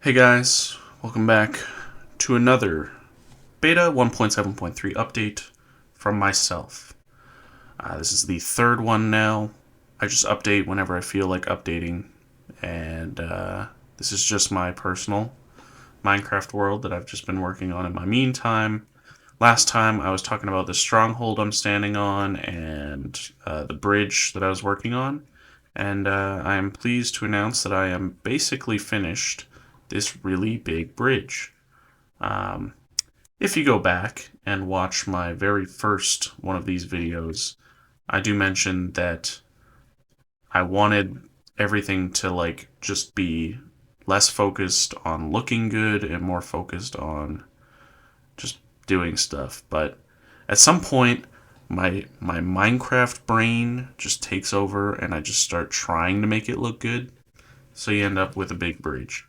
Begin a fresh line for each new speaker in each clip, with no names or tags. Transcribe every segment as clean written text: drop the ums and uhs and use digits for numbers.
Hey guys, welcome back to another Beta 1.7.3 update from myself. This is the third one now. I just update whenever I feel like updating, and this is just my personal Minecraft world that I've just been working on in my meantime. Last time I was talking about the stronghold I'm standing on and the bridge that I was working on, and I am pleased to announce that I am basically finished this really big bridge. Um, if you go back and watch my very first one of these videos, I do mention that I wanted everything to just be less focused on looking good and more focused on just doing stuff. But at some point, my Minecraft brain just takes over, and I just start trying to make it look good. So you end up with a big bridge.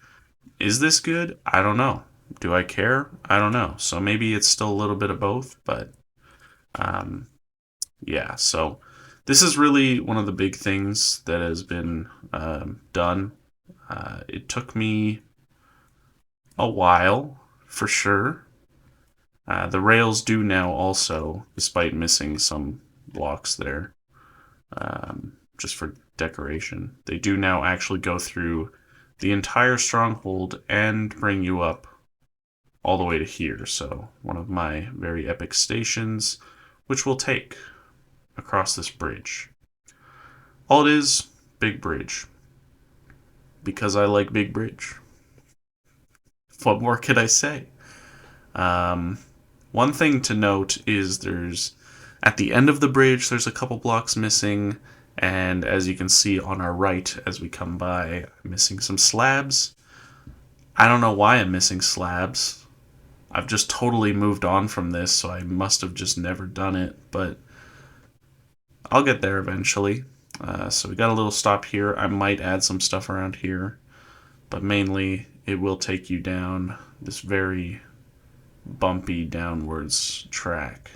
Is this good? I don't know. Do I care? I don't know. So maybe it's still a little bit of both, but um, yeah. So this is really one of the big things that has been done. It took me a while, for sure. The rails do now also, despite missing some blocks there, just for decoration, they do now actually go through the entire stronghold and bring you up all the way to here. So one of my very epic stations, which we'll take across this bridge. All it is, big bridge. Because I like big bridge. What more could I say? Um, One thing to note is at the end of the bridge, there's a couple blocks missing, and as you can see on our right as we come by, I'm missing some slabs. I don't know why I'm missing slabs. I've just totally moved on from this, so I must have just never done it, but I'll get there eventually. So we got a little stop here. I might add some stuff around here, but mainly it will take you down this very bumpy downwards track,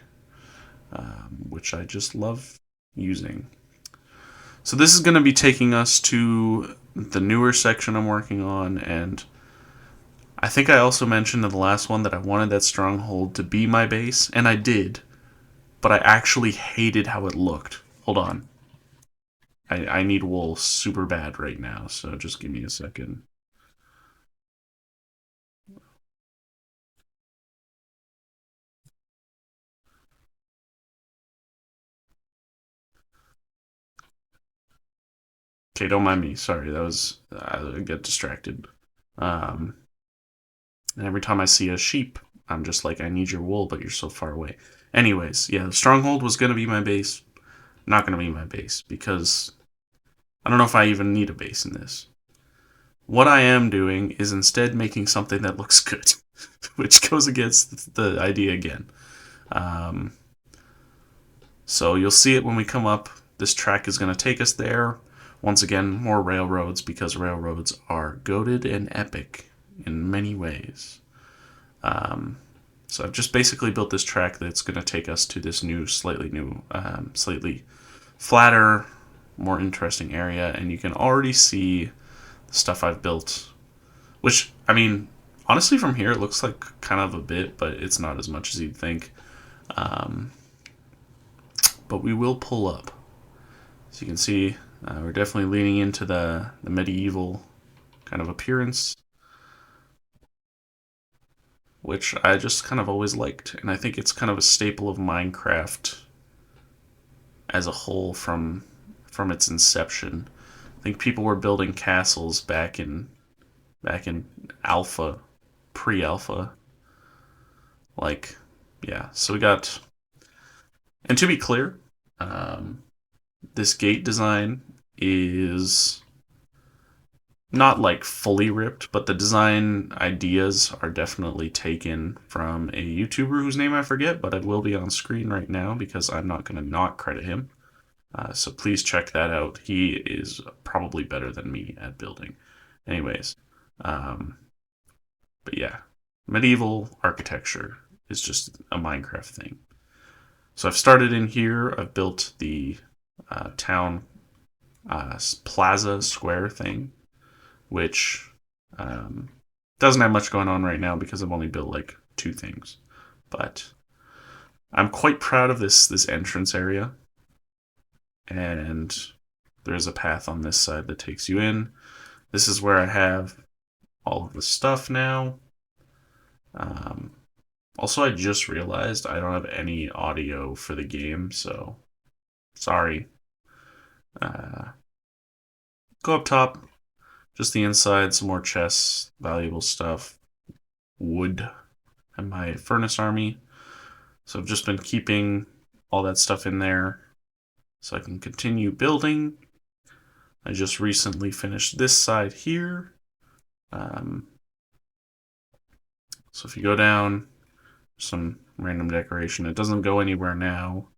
which I just love using. So this is going to be taking us to the newer section I'm working on, and I think I also mentioned in the last one that I wanted that stronghold to be my base, and I did, but I actually hated how it looked. Hold on. I need wool super bad right now, so just give me a second. Okay, don't mind me. Sorry, that was I get distracted. Um, and every time I see a sheep, I'm just like, I need your wool, but you're so far away. Anyways, yeah, the stronghold was gonna be my base. Not gonna be my base because I don't know if I even need a base in this. What I am doing is instead making something that looks good, which goes against the idea again. Um, so you'll see it when we come up. This track is going to take us there. Once again, more railroads because railroads are goated and epic in many ways. So I've just basically built this track that's going to take us to this slightly flatter, more interesting area, and you can already see the stuff I've built. Which, I mean, honestly, from here it looks like kind of a bit, but it's not as much as you'd think. Um, but we will pull up. So you can see we're definitely leaning into the medieval kind of appearance, which I just kind of always liked. And I think it's kind of a staple of Minecraft as a whole from its inception. I think people were building castles back in alpha, pre-alpha. Like, yeah. So we got, and to be clear, um, this gate design is not like fully ripped, but the design ideas are definitely taken from a YouTuber whose name I forget, but it will be on screen right now because I'm not going to not credit him. So please check that out. He is probably better than me at building. Anyways, um, but yeah, medieval architecture is just a Minecraft thing. So I've started in here. I've built the town plaza square thing, which Doesn't have much going on right now because I've only built like 2 things. But I'm quite proud of this entrance area. And there's a path on this side that takes you in. This is where I have all of the stuff now. Also, I just realized I don't have any audio for the game, so sorry. Go up top, just the inside, some more chests, valuable stuff, wood, and my furnace army. So I've just been keeping all that stuff in there so I can continue building. I just recently finished this side here. So if you go down, some random decoration. It doesn't go anywhere now,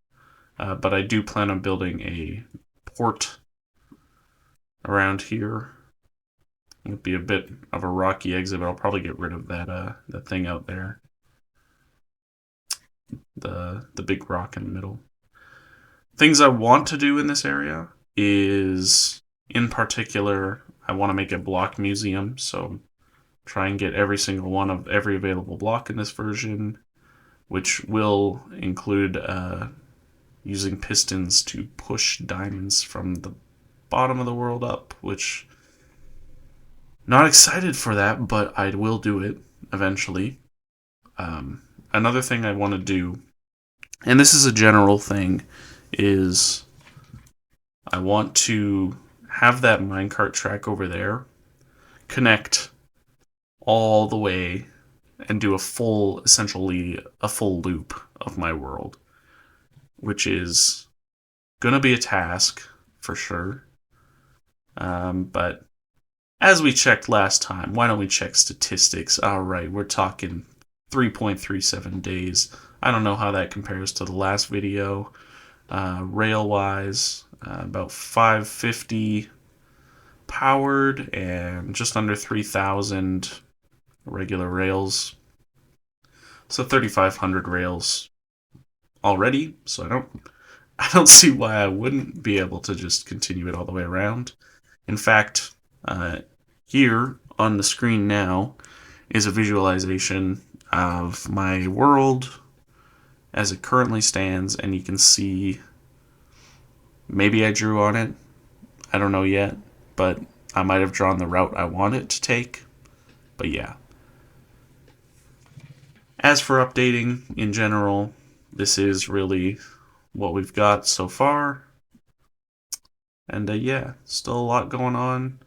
but I do plan on building a port around here. It'll be a bit of a rocky exit, but I'll probably get rid of that thing out there. The big rock in the middle. Things I want to do in this area is, in particular, I want to make a block museum, so try and get every single one of every available block in this version, which will include using pistons to push diamonds from the bottom of the world up, which not excited for that, but I will do it eventually. Another thing I want to do, and this is a general thing, is I want to have that minecart track over there connect all the way and do essentially a full loop of my world, which is gonna be a task for sure. But as we checked last time, why don't we check statistics? All right, we're talking 3.37 days. I don't know how that compares to the last video. Rail-wise, about 550 powered and just under 3,000 regular rails. So 3,500 rails already. So I don't see why I wouldn't be able to just continue it all the way around. In fact, here on the screen now is a visualization of my world as it currently stands, and you can see maybe I drew on it. I don't know yet, but I might have drawn the route I want it to take. But yeah. As for updating in general, this is really what we've got so far. And yeah, still a lot going on.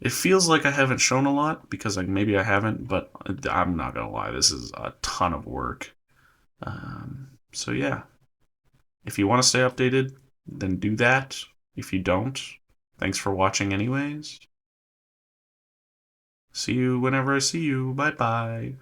It feels like I haven't shown a lot because maybe I haven't, but I'm not gonna lie, this is a ton of work. So yeah, if you want to stay updated, then do that. If you don't, thanks for watching anyways. See you whenever I see you. Bye bye.